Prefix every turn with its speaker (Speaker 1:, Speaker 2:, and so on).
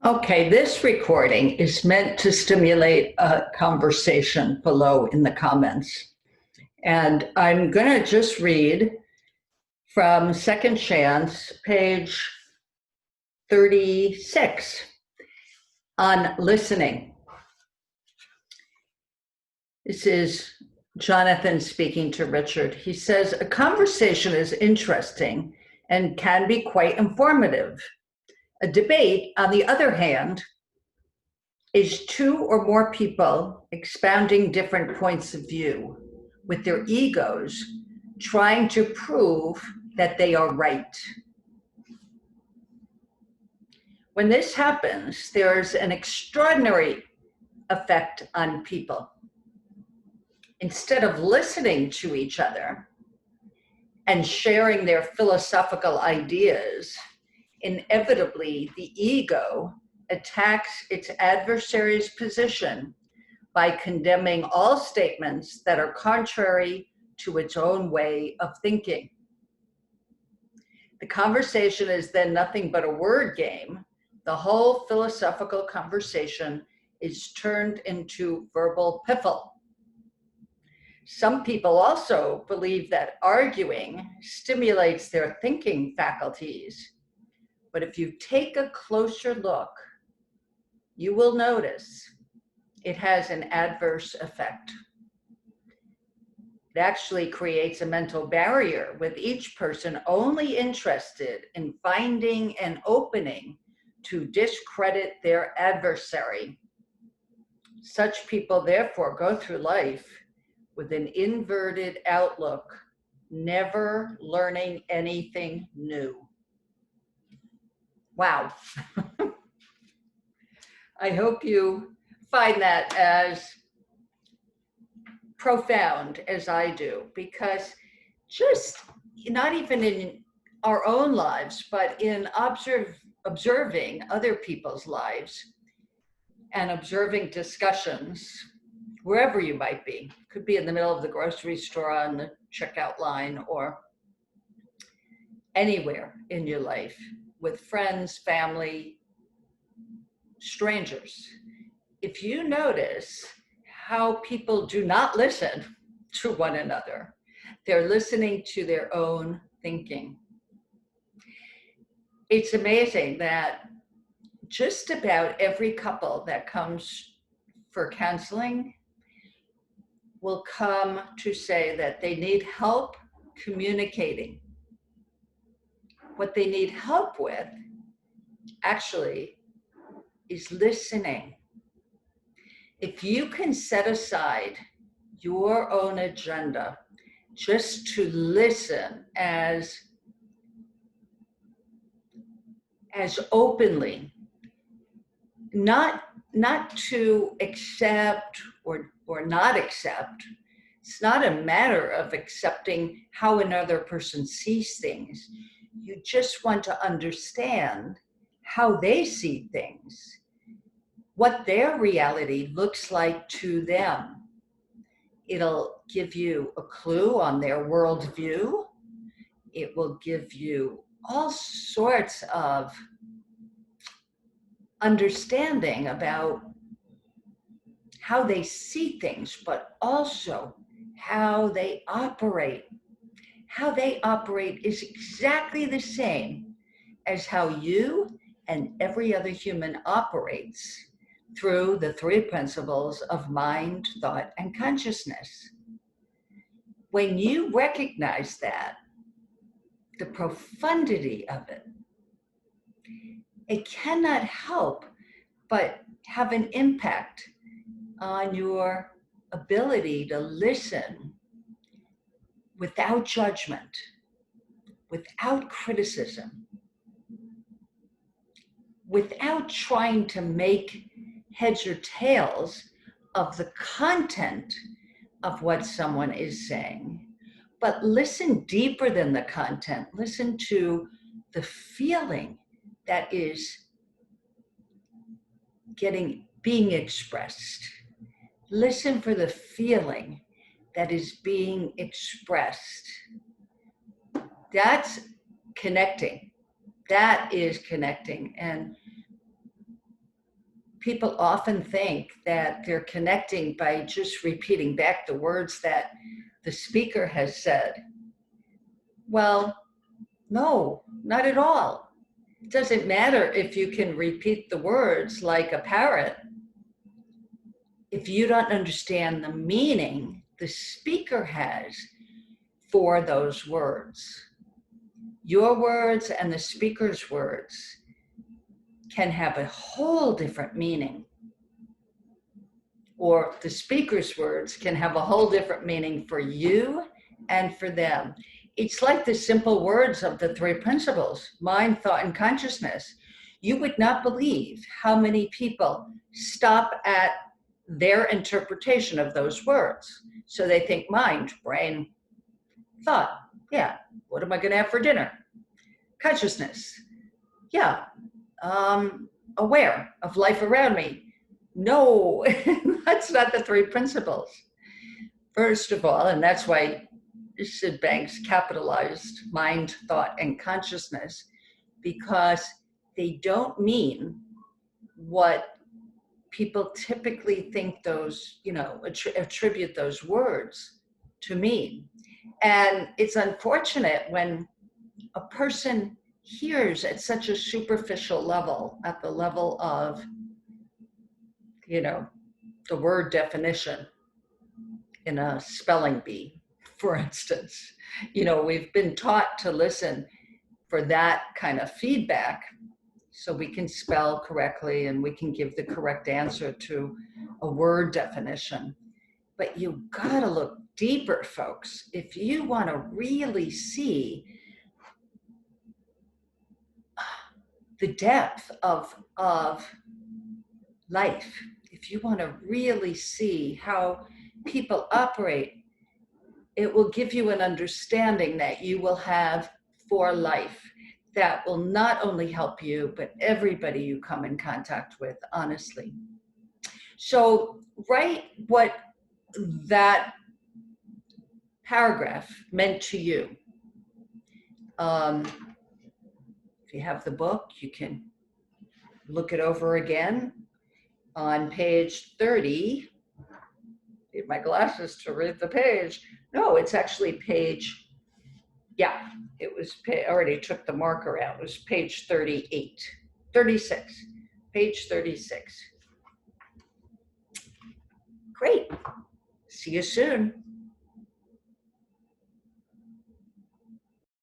Speaker 1: Okay, this recording is meant to stimulate a conversation below in the comments. And I'm going to just read from Second Chance, page 36, on listening. This is Jonathan speaking to Richard. He says, a conversation is interesting and can be quite informative. A debate, on the other hand, is two or more people expounding different points of view with their egos trying to prove that they are right. When this happens, there's an extraordinary effect on people. Instead of listening to each other and sharing their philosophical ideas, inevitably the ego attacks its adversary's position by condemning all statements that are contrary to its own way of thinking. The conversation is then nothing but a word game. The whole philosophical conversation is turned into verbal piffle. Some people also believe that arguing stimulates their thinking faculties. But if you take a closer look, you will notice it has an adverse effect. It actually creates a mental barrier with each person only interested in finding an opening to discredit their adversary. Such people therefore go through life with an inverted outlook, never learning anything new. Wow. I hope you find that as profound as I do, because just not even in our own lives, but in observing other people's lives and observing discussions, wherever you might be, could be in the middle of the grocery store on the checkout line or anywhere in your life with friends, family, strangers. If you notice how people do not listen to one another, they're listening to their own thinking. It's amazing that just about every couple that comes for counseling will come to say that they need help communicating. What they need help with actually is listening. If you can set aside your own agenda just to listen as openly, not to accept or not accept. It's not a matter of accepting how another person sees things. You just want to understand how they see things, what their reality looks like to them. It'll give you a clue on their worldview. It will give you all sorts of understanding about how they see things, but also how they operate. How they operate is exactly the same as how you and every other human operates through the three principles of mind, thought, and consciousness. When you recognize that, the profundity of it, it cannot help but have an impact on your ability to listen without judgment, without criticism, without trying to make heads or tails of the content of what someone is saying, but listen deeper than the content. Listen to the feeling that is being expressed. Listen for the feeling that is being expressed. That's connecting. That is connecting. And people often think that they're connecting by just repeating back the words that the speaker has said. Well, no, not at all. It doesn't matter if you can repeat the words like a parrot. If you don't understand the meaning the speaker has for those words, your words and the speaker's words can have a whole different meaning. Or the speaker's words can have a whole different meaning for you and for them. It's like the simple words of the three principles, mind, thought, and consciousness. You would not believe how many people stop at their interpretation of those words. So they think mind, brain, thought. Yeah, what am I going to have for dinner? Consciousness. Yeah, aware of life around me. No, that's not the three principles. First of all, and that's why Sid Banks capitalized mind, thought, and consciousness, because they don't mean what people typically think those, attribute those words to mean. And it's unfortunate when a person hears at such a superficial level, at the level of, the word definition in a spelling bee, for instance. We've been taught to listen for that kind of feedback so we can spell correctly and we can give the correct answer to a word definition. But you gotta look deeper, folks. If you want to really see the depth of life, if you want to really see how people operate, it will give you an understanding that you will have for life that will not only help you, but everybody you come in contact with, honestly. So write what that paragraph meant to you. If you have the book, you can look it over again. On page 30, need my glasses to read the page. No, it's actually page, it was, I already took the marker out. It was page 36, page 36. Great. See you soon.